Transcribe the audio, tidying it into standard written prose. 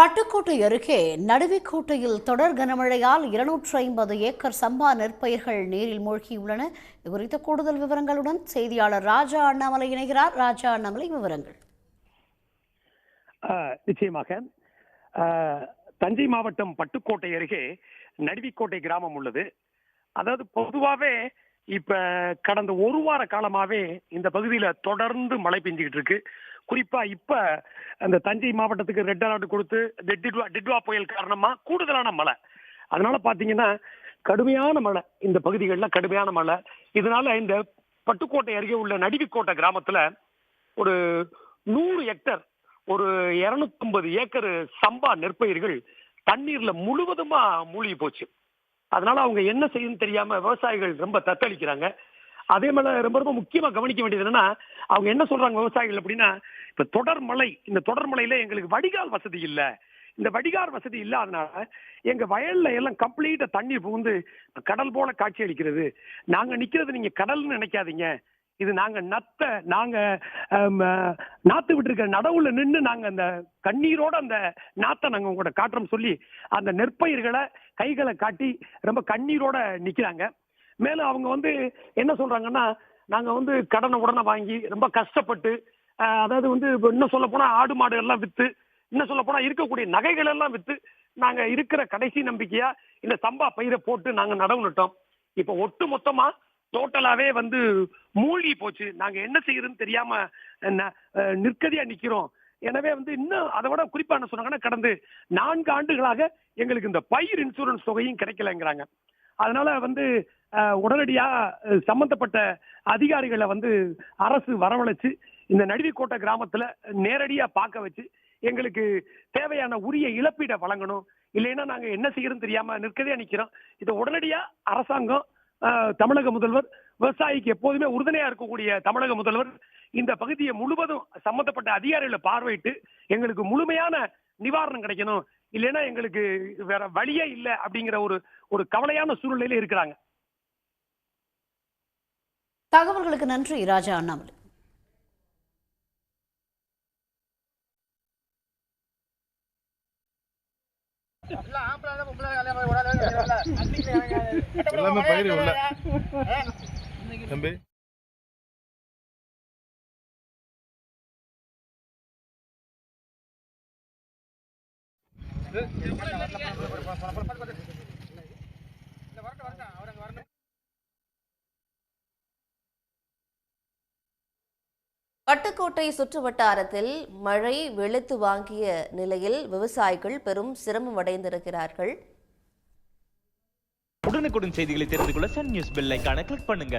பட்டுக்கோட்டை அருகே நடுவிக்கோட்டையில் தொடர் கனமழையால் 250 ஏக்கர் சம்பா நெற்பயிர்கள் நீரில் மூழ்கியுள்ளன. இது குறித்த கூடுதல் விவரங்களுடன் செய்தியாளர் ராஜா அண்ணாமலை இணைகிறார். ராஜா அண்ணாமலை, விவரங்கள். நிச்சயமாக தஞ்சை மாவட்டம் பட்டுக்கோட்டை அருகே நடுவிக்கோட்டை கிராமம் உள்ளது. அதாவது பொதுவாகவே இப்ப கடந்த ஒரு வார காலமாவே இந்த பகுதியில தொடர்ந்து மழை பெஞ்சுக்கிட்டு இருக்கு. குறிப்பா இப்ப அந்த தஞ்சை மாவட்டத்துக்கு ரெட் அலர்ட் கொடுத்து டிட்வா புயல் காரணமா கூடுதலான மழை. அதனால பாத்தீங்கன்னா கடுமையான மழை, இந்த பகுதிகளில் கடுமையான மழை. இதனால இந்த பட்டுக்கோட்டை அருகே உள்ள நடுவிக்கோட்டை கிராமத்துல ஒரு 100 ஹெக்டர், ஒரு 250 ஏக்கர் சம்பா நெற்பயிர்கள் தண்ணீர்ல முழுவதுமா மூழ்கி போச்சு. அதனால அவங்க என்ன செய்யணும்னு தெரியாம விவசாயிகள் ரொம்ப தத்தளிக்கிறாங்க. அதே மாதிரி ரொம்ப ரொம்ப முக்கியமா கவனிக்க வேண்டியது என்னன்னா, அவங்க என்ன சொல்றாங்க விவசாயிகள் அப்படின்னா, இப்ப தொடர் மழை, இந்த தொடர் மழையில எங்களுக்கு வடிகால் வசதி இல்ல. இந்த வடிகால் வசதி இல்லாதனால எங்க வயல்ல எல்லாம் கம்ப்ளீட்டா தண்ணீர் புகுந்து கடல் போல காட்சி அளிக்கிறது. நாங்க நிக்கிறது நீங்க கடல்னு நினைக்காதீங்க. இது நாங்க நாத்து விட்டு இருக்க நடவுல நின்று நாங்க அந்த கண்ணீரோட அந்த நாத்தை நாங்க உங்களோட காட்டுறோம் சொல்லி அந்த நெற்பயிர்களை கைகளை காட்டி ரொம்ப கண்ணீரோட நிக்கிறாங்க. மேலும் அவங்க என்ன சொல்றாங்கன்னா, நாங்க கடனை உடனே வாங்கி ரொம்ப கஷ்டப்பட்டு, அதாவது இன்னும் சொல்ல போனா ஆடு மாடு எல்லாம் வித்து, இன்னும் சொல்ல போனா இருக்கக்கூடிய நகைகள் எல்லாம் வித்து நாங்க இருக்கிற கடைசி நம்பிக்கையா இந்த சம்பா பயிரை போட்டு நாங்க நடவு நட்டோம். இப்ப ஒட்டு மொத்தமா டோட்டலாவே மூழ்கி போச்சு. நாங்க என்ன செய்யறதுன்னு தெரியாம நிற்கதியா நிக்கிறோம். எனவே இன்னும் அதை விட குறிப்பா என்ன சொன்னாங்கன்னா, கடந்த 4 ஆண்டுகளாக எங்களுக்கு இந்த பயிர் இன்சூரன்ஸ் தொகையும் கிடைக்கலங்கிறாங்க. அதனால உடனடியா சம்பந்தப்பட்ட அதிகாரிகளை அரசு வரவழைச்சு இந்த நடுவிக்கோட்டை கிராமத்துல நேரடியா பார்க்க வச்சு எங்களுக்கு தேவையான உரிய இழப்பீடை வழங்கணும். இல்லைன்னா நாங்க என்ன செய்யறதுன்னு தெரியாம நிற்கதியா நிக்கிறோம். இதை உடனடியா அரசாங்கம், தமிழக முதல்வர், விவசாயிக்கு எப்போதுமே உறுதுணையா இருக்கக்கூடிய தமிழக முதல்வர் இந்த பகுதியை முழுவதும் சம்பந்தப்பட்ட அதிகாரிகளை பார்வையிட்டு எங்களுக்கு முழுமையான நிவாரணம் கிடைக்கணும். இல்லைன்னா எங்களுக்கு வேற வழியே இல்லை அப்படிங்கிற ஒரு கவலையான சூழ்நிலையில இருக்கிறாங்க. தகவல்களுக்கு நன்றி ராஜா அண்ணாமலை. எல்லாமே பயிர் உள்ள தம்பி. பட்டுக்கோட்டை சுற்று வட்டாரத்தில் மழை வெளுத்து வாங்கிய நிலையில் விவசாயிகள் பெரும் சிரமம் அடைந்திருக்கிறார்கள். உடனுக்குடன் செய்திகளை தெரிந்து கொள்ள சன் நியூஸ் பெல் ஐகானை கிளிக் பண்ணுங்க.